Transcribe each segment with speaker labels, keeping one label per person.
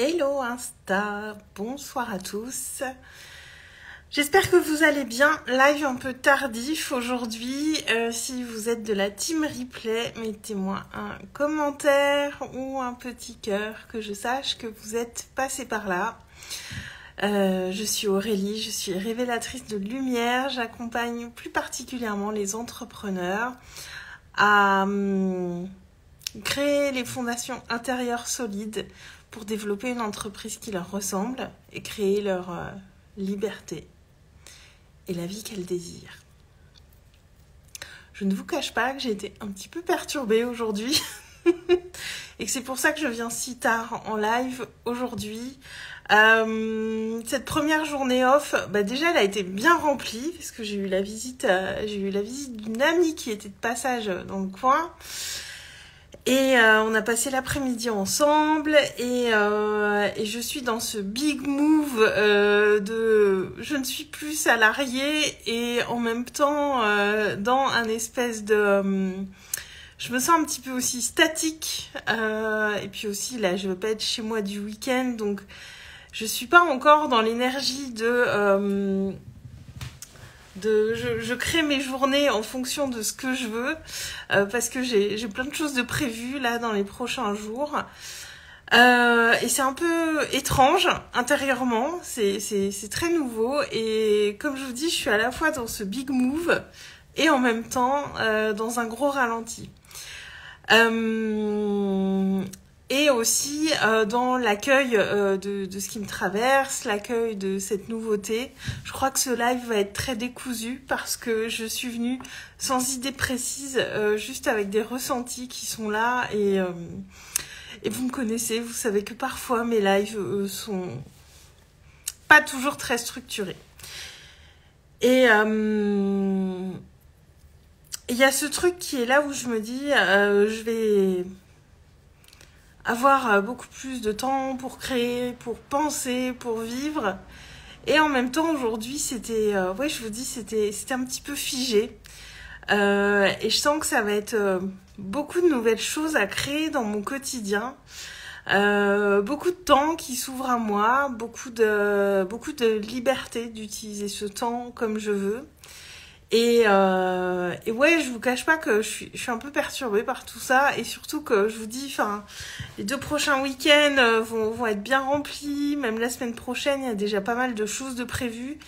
Speaker 1: Hello Insta, bonsoir à tous. J'espère que vous allez bien. Live un peu tardif aujourd'hui. Si vous êtes de la team replay, mettez-moi un commentaire ou un petit cœur que je sache que vous êtes passé par là. Je suis Aurélie, je suis révélatrice de lumière. J'accompagne plus particulièrement les entrepreneurs à créer les fondations intérieures solides pour développer une entreprise qui leur ressemble et créer leur liberté et la vie qu'elles désirent. Je ne vous cache pas que j'ai été un petit peu perturbée aujourd'hui et que c'est pour ça que je viens si tard en live aujourd'hui. Cette première journée off, déjà elle a été bien remplie parce que j'ai eu la visite d'une amie qui était de passage dans le coin. Et on a passé l'après-midi ensemble et je suis dans ce big move de je ne suis plus salariée et en même temps dans un espèce de je me sens un petit peu aussi statique et puis aussi là je veux pas être chez moi du week-end, donc je suis pas encore dans l'énergie je crée mes journées en fonction de ce que je veux parce que j'ai plein de choses de prévues là dans les prochains jours et c'est un peu étrange intérieurement, c'est très nouveau et comme je vous dis je suis à la fois dans ce big move et en même temps dans un gros ralenti et aussi dans l'accueil de ce qui me traverse, l'accueil de cette nouveauté. Je crois que ce live va être très décousu parce que je suis venue sans idée précise, juste avec des ressentis qui sont là. Et vous me connaissez, vous savez que parfois mes lives sont pas toujours très structurés. Et il y a ce truc qui est là où je me dis, je vais avoir beaucoup plus de temps pour créer, pour penser, pour vivre. Et en même temps, aujourd'hui, c'était, je vous dis, c'était un petit peu figé. Et je sens que ça va être beaucoup de nouvelles choses à créer dans mon quotidien. Beaucoup de temps qui s'ouvre à moi, beaucoup de liberté d'utiliser ce temps comme je veux. Et ouais, je vous cache pas que je suis un peu perturbée par tout ça et surtout que je vous dis, les 2 prochains week-ends vont être bien remplis, même la semaine prochaine, il y a déjà pas mal de choses de prévues,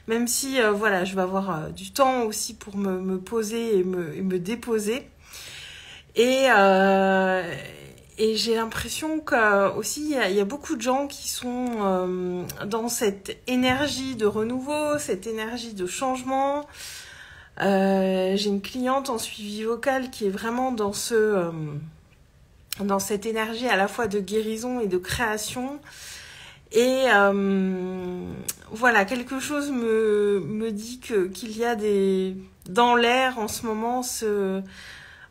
Speaker 1: même si je vais avoir du temps aussi pour me poser et me déposer. Et j'ai l'impression que aussi il y a beaucoup de gens qui sont dans cette énergie de renouveau, cette énergie de changement. J'ai une cliente en suivi vocal qui est vraiment dans cette énergie à la fois de guérison et de création. Et quelque chose me dit qu'il y a dans l'air en ce moment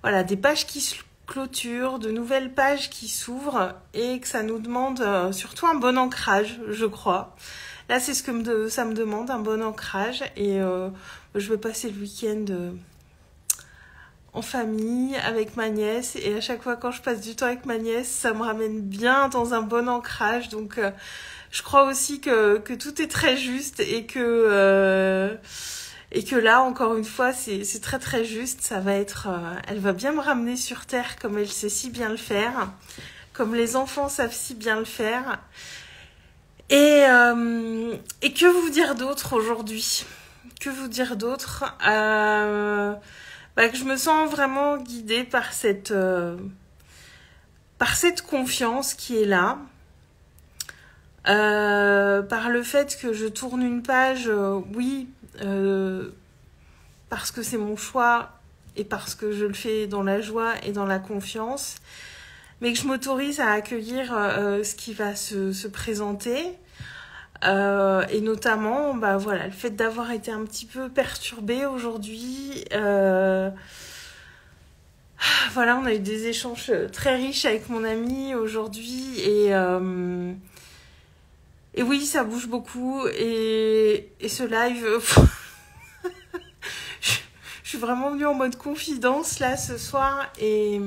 Speaker 1: des pages qui se clôturent, de nouvelles pages qui s'ouvrent et que ça nous demande surtout un bon ancrage, je crois. Là, c'est ce que ça me demande, un bon ancrage. Et je vais passer le week-end en famille avec ma nièce. Et à chaque fois, quand je passe du temps avec ma nièce, ça me ramène bien dans un bon ancrage. Donc, je crois aussi que tout est très juste et que là, encore une fois, c'est très très juste. Ça va être, elle va bien me ramener sur terre comme elle sait si bien le faire, comme les enfants savent si bien le faire. Et que vous dire d'autre aujourd'hui ? Que vous dire d'autre ? Que je me sens vraiment guidée par cette confiance qui est là, par le fait que je tourne une page, parce que c'est mon choix et parce que je le fais dans la joie et dans la confiance, mais que je m'autorise à accueillir ce qui va se présenter. Et notamment le fait d'avoir été un petit peu perturbée aujourd'hui. On a eu des échanges très riches avec mon ami aujourd'hui et oui, ça bouge beaucoup et ce live je suis vraiment venue en mode confidence là ce soir et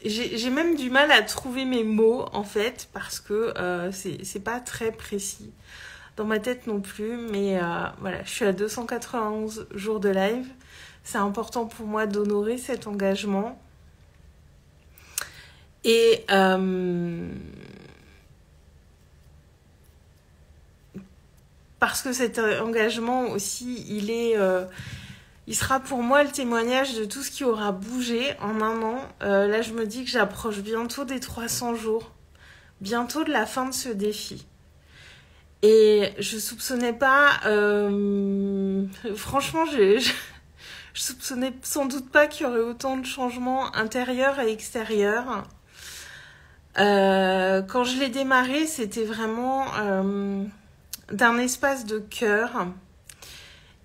Speaker 1: j'ai même du mal à trouver mes mots, en fait, parce que c'est pas très précis dans ma tête non plus. Mais voilà, je suis à 291 jours de live. C'est important pour moi d'honorer cet engagement. Et parce que cet engagement aussi, il sera pour moi le témoignage de tout ce qui aura bougé en un an. Là, je me dis que j'approche bientôt des 300 jours, bientôt de la fin de ce défi. Et je soupçonnais pas, franchement, je soupçonnais sans doute pas qu'il y aurait autant de changements intérieurs et extérieurs. Quand je l'ai démarré, c'était vraiment d'un espace de cœur.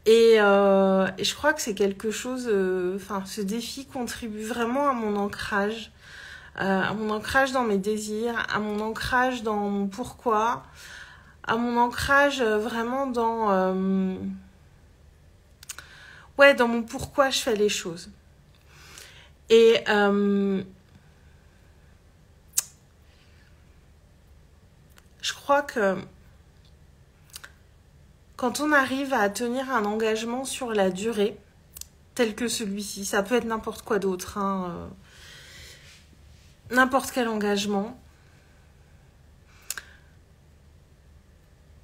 Speaker 1: Et je crois que c'est quelque chose... ce défi contribue vraiment à mon ancrage. À mon ancrage dans mes désirs, à mon ancrage dans mon pourquoi, à mon ancrage vraiment dans... dans mon pourquoi je fais les choses. Et... je crois que quand on arrive à tenir un engagement sur la durée, tel que celui-ci, ça peut être n'importe quoi d'autre, n'importe quel engagement.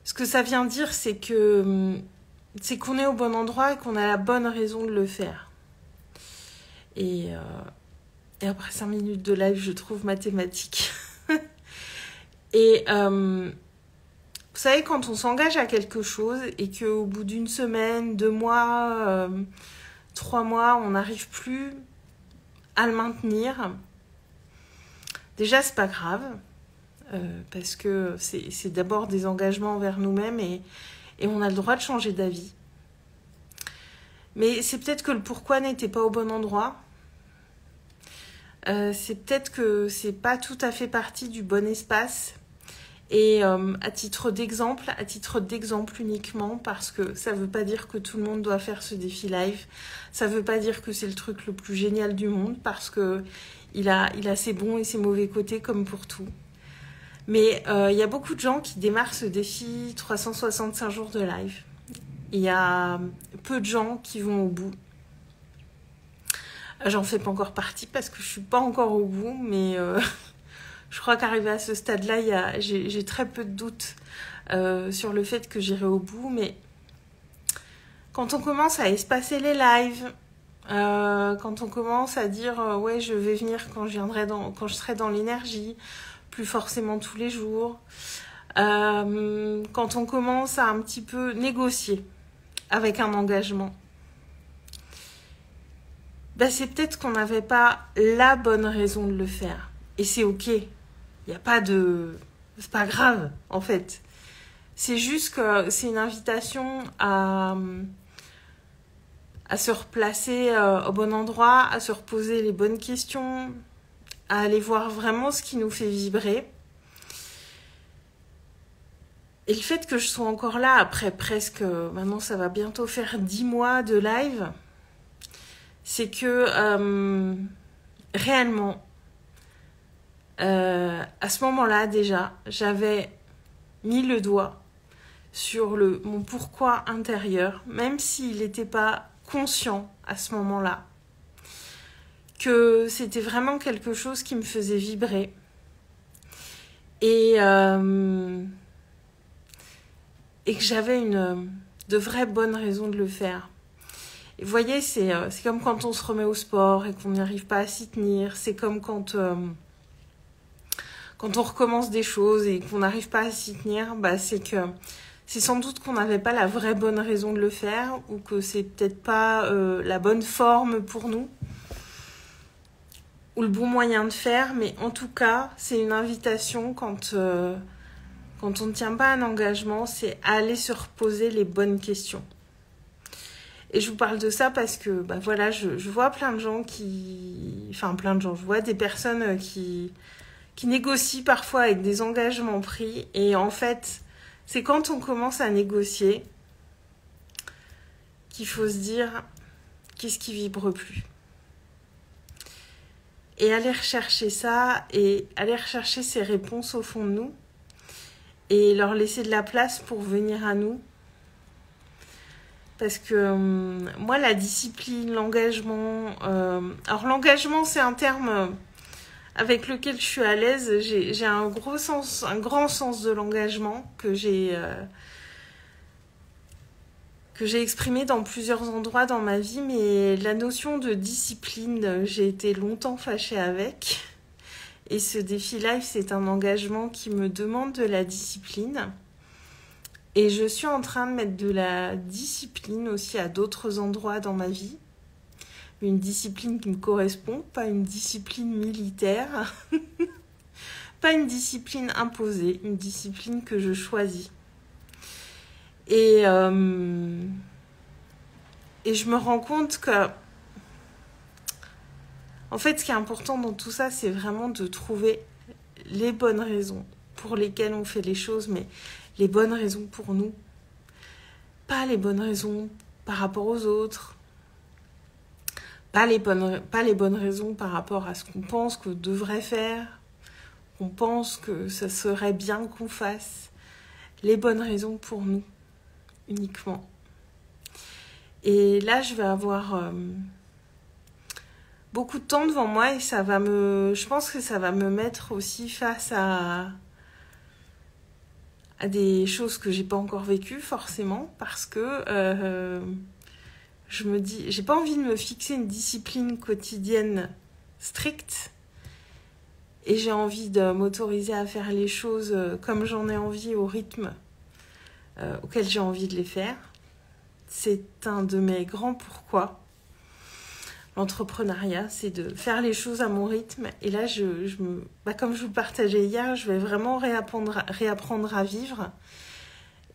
Speaker 1: Ce que ça vient dire, c'est qu'on est au bon endroit et qu'on a la bonne raison de le faire. Et après 5 minutes de live, je trouve mathématique. Et vous savez, quand on s'engage à quelque chose et qu'au bout d'une semaine, 2 mois, 3 mois, on n'arrive plus à le maintenir, déjà, c'est pas grave, parce que c'est d'abord des engagements envers nous-mêmes et on a le droit de changer d'avis. Mais c'est peut-être que le pourquoi n'était pas au bon endroit. C'est peut-être que c'est pas tout à fait parti du bon espace. Et à titre d'exemple uniquement, parce que ça veut pas dire que tout le monde doit faire ce défi live, ça veut pas dire que c'est le truc le plus génial du monde, parce que il a ses bons et ses mauvais côtés comme pour tout. Mais il y a beaucoup de gens qui démarrent ce défi 365 jours de live. Il y a peu de gens qui vont au bout. J'en fais pas encore partie parce que je suis pas encore au bout, mais je crois qu'arrivé à ce stade-là, j'ai très peu de doutes sur le fait que j'irai au bout. Mais quand on commence à espacer les lives, quand on commence à dire ouais, je vais venir quand je serai dans l'énergie, plus forcément tous les jours, quand on commence à un petit peu négocier avec un engagement, c'est peut-être qu'on n'avait pas la bonne raison de le faire. Et c'est ok. Il n'y a pas de... C'est pas grave, en fait. C'est juste que c'est une invitation à se replacer au bon endroit, à se reposer les bonnes questions, à aller voir vraiment ce qui nous fait vibrer. Et le fait que je sois encore là après presque... Maintenant, ça va bientôt faire 10 mois de live. C'est que réellement... à ce moment-là déjà, j'avais mis le doigt sur mon pourquoi intérieur, même s'il n'était pas conscient à ce moment-là, que c'était vraiment quelque chose qui me faisait vibrer et que j'avais de vraies bonnes raisons de le faire. Et vous voyez, c'est comme quand on se remet au sport et qu'on n'arrive pas à s'y tenir, c'est comme quand on recommence des choses et qu'on n'arrive pas à s'y tenir, c'est sans doute qu'on n'avait pas la vraie bonne raison de le faire, ou que c'est peut-être pas la bonne forme pour nous, ou le bon moyen de faire. Mais en tout cas, c'est une invitation quand on ne tient pas un engagement, c'est aller se reposer les bonnes questions. Et je vous parle de ça parce que voilà, je vois plein de gens je vois des personnes qui négocient parfois avec des engagements pris. Et en fait, c'est quand on commence à négocier qu'il faut se dire qu'est-ce qui vibre plus. et aller rechercher ça et aller rechercher ces réponses au fond de nous et leur laisser de la place pour venir à nous. Parce que moi, la discipline, l'engagement... alors l'engagement, c'est un terme avec lequel je suis à l'aise. J'ai un grand sens de l'engagement que j'ai exprimé dans plusieurs endroits dans ma vie. Mais la notion de discipline, j'ai été longtemps fâchée avec. Et ce défi live, c'est un engagement qui me demande de la discipline. Et je suis en train de mettre de la discipline aussi à d'autres endroits dans ma vie. Une discipline qui me correspond, pas une discipline militaire, pas une discipline imposée, une discipline que je choisis. Et je me rends compte que, en fait, ce qui est important dans tout ça, c'est vraiment de trouver les bonnes raisons pour lesquelles on fait les choses, mais les bonnes raisons pour nous, pas les bonnes raisons par rapport aux autres, pas les bonnes raisons par rapport à ce qu'on pense qu'on devrait faire, qu'on pense que ça serait bien qu'on fasse, les bonnes raisons pour nous, uniquement. Et là, je vais avoir beaucoup de temps devant moi et je pense que ça va me mettre aussi face à des choses que j'ai pas encore vécues forcément, parce que je me dis, j'ai pas envie de me fixer une discipline quotidienne stricte et j'ai envie de m'autoriser à faire les choses comme j'en ai envie, au rythme auquel j'ai envie de les faire. C'est un de mes grands pourquoi. L'entrepreneuriat, c'est de faire les choses à mon rythme. Et là, comme je vous le partageais hier, je vais vraiment réapprendre à vivre.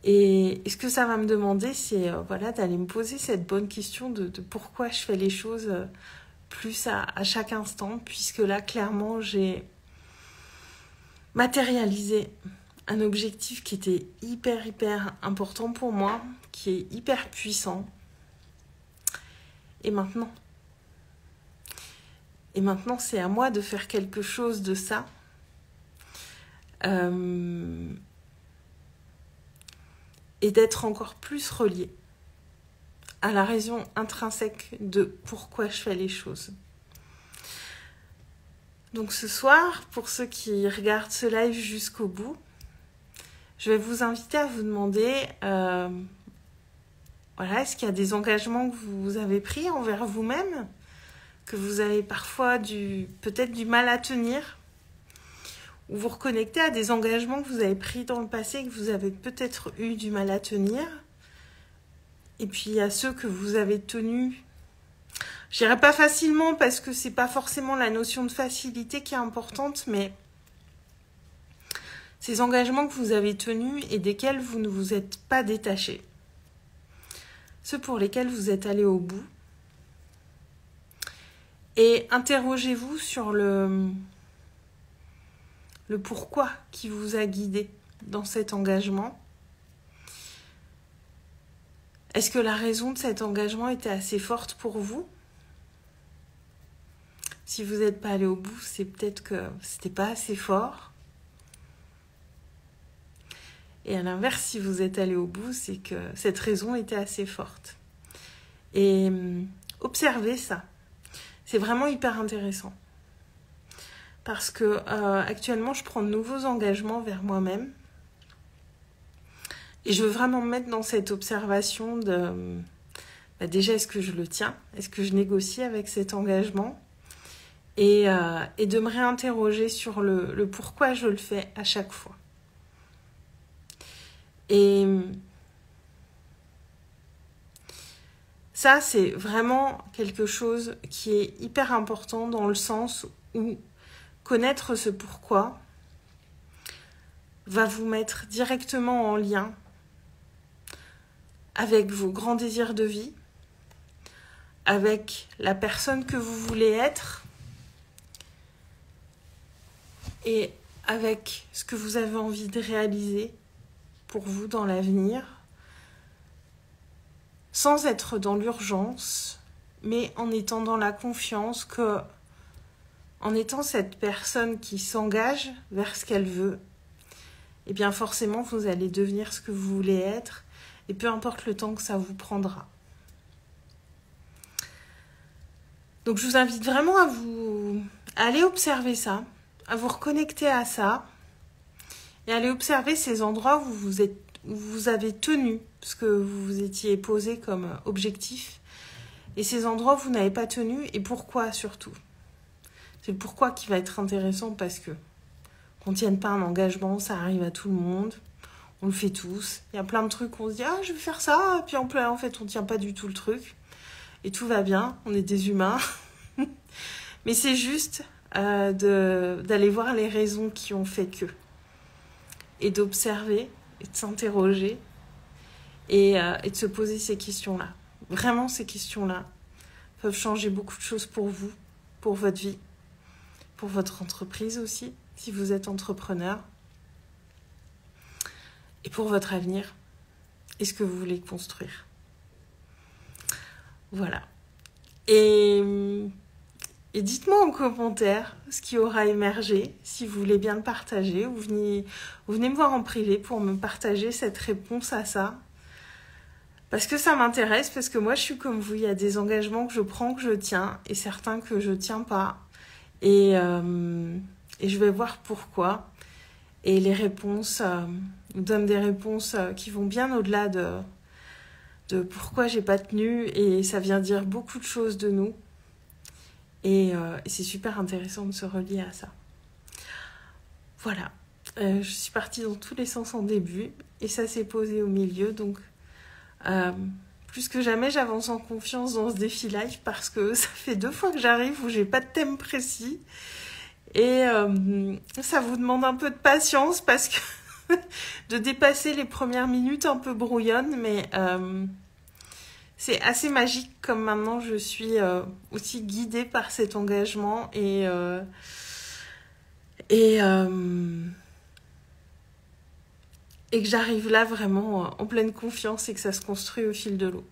Speaker 1: Et ce que ça va me demander, c'est d'aller me poser cette bonne question de pourquoi je fais les choses plus à chaque instant. Puisque là, clairement, j'ai matérialisé un objectif qui était hyper important pour moi, qui est hyper puissant. Et maintenant, c'est à moi de faire quelque chose de ça. Et d'être encore plus relié à la raison intrinsèque de pourquoi je fais les choses. Donc ce soir, pour ceux qui regardent ce live jusqu'au bout, je vais vous inviter à vous demander, est-ce qu'il y a des engagements que vous avez pris envers vous-même, que vous avez parfois peut-être du mal à tenir, ou vous reconnectez à des engagements que vous avez pris dans le passé et que vous avez peut-être eu du mal à tenir, et puis à ceux que vous avez tenus. Je dirais pas facilement parce que c'est pas forcément la notion de facilité qui est importante, mais ces engagements que vous avez tenus et desquels vous ne vous êtes pas détaché. Ceux pour lesquels vous êtes allé au bout. Et interrogez-vous sur le pourquoi qui vous a guidé dans cet engagement. Est-ce que la raison de cet engagement était assez forte pour vous ? Si vous n'êtes pas allé au bout, c'est peut-être que c'était pas assez fort. Et à l'inverse, si vous êtes allé au bout, c'est que cette raison était assez forte. Et observez ça. C'est vraiment hyper intéressant. Parce que actuellement, je prends de nouveaux engagements vers moi-même. Et je veux vraiment me mettre dans cette observation de... déjà, est-ce que je le tiens ? Est-ce que je négocie avec cet engagement ? Et de me réinterroger sur le pourquoi je le fais à chaque fois. Et ça, c'est vraiment quelque chose qui est hyper important dans le sens où connaître ce pourquoi va vous mettre directement en lien avec vos grands désirs de vie, avec la personne que vous voulez être et avec ce que vous avez envie de réaliser pour vous dans l'avenir, sans être dans l'urgence, mais en étant dans la confiance que, en étant cette personne qui s'engage vers ce qu'elle veut, eh bien forcément vous allez devenir ce que vous voulez être, et peu importe le temps que ça vous prendra. Donc je vous invite vraiment à aller observer ça, à vous reconnecter à ça, et à aller observer ces endroits où vous avez tenu ce que vous vous étiez posé comme objectif, et ces endroits où vous n'avez pas tenu, et pourquoi surtout. C'est le pourquoi qui va être intéressant, parce que qu'on ne tienne pas un engagement, ça arrive à tout le monde, on le fait tous. Il y a plein de trucs où on se dit « Ah, je vais faire ça », et puis en fait, on ne tient pas du tout le truc. Et tout va bien, on est des humains. Mais c'est juste d'aller voir les raisons qui ont fait que. Et d'observer, et de s'interroger, et de se poser ces questions-là. Vraiment, ces questions-là peuvent changer beaucoup de choses pour vous, pour votre vie, pour votre entreprise aussi, si vous êtes entrepreneur, et pour votre avenir, et ce que vous voulez construire. Voilà. Et dites-moi en commentaire ce qui aura émergé, si vous voulez bien le partager, ou venez me voir en privé pour me partager cette réponse à ça. Parce que ça m'intéresse, parce que moi je suis comme vous, il y a des engagements que je prends, que je tiens, et certains que je tiens pas. Et je vais voir pourquoi. Et les réponses nous donnent des réponses qui vont bien au-delà de pourquoi j'ai pas tenu, et ça vient dire beaucoup de choses de nous. Et c'est super intéressant de se relier à ça. Voilà. Je suis partie dans tous les sens en début, et ça s'est posé au milieu, donc plus que jamais j'avance en confiance dans ce défi live, parce que ça fait 2 fois que j'arrive où j'ai pas de thème précis, et ça vous demande un peu de patience, parce que de dépasser les premières minutes un peu brouillonnes, mais c'est assez magique, comme maintenant je suis aussi guidée par cet engagement, et que j'arrive là vraiment en pleine confiance, et que ça se construit au fil de l'eau.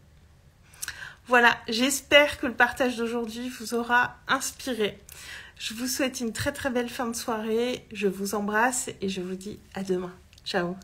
Speaker 1: Voilà, j'espère que le partage d'aujourd'hui vous aura inspiré. Je vous souhaite une très très belle fin de soirée, je vous embrasse et je vous dis à demain. Ciao.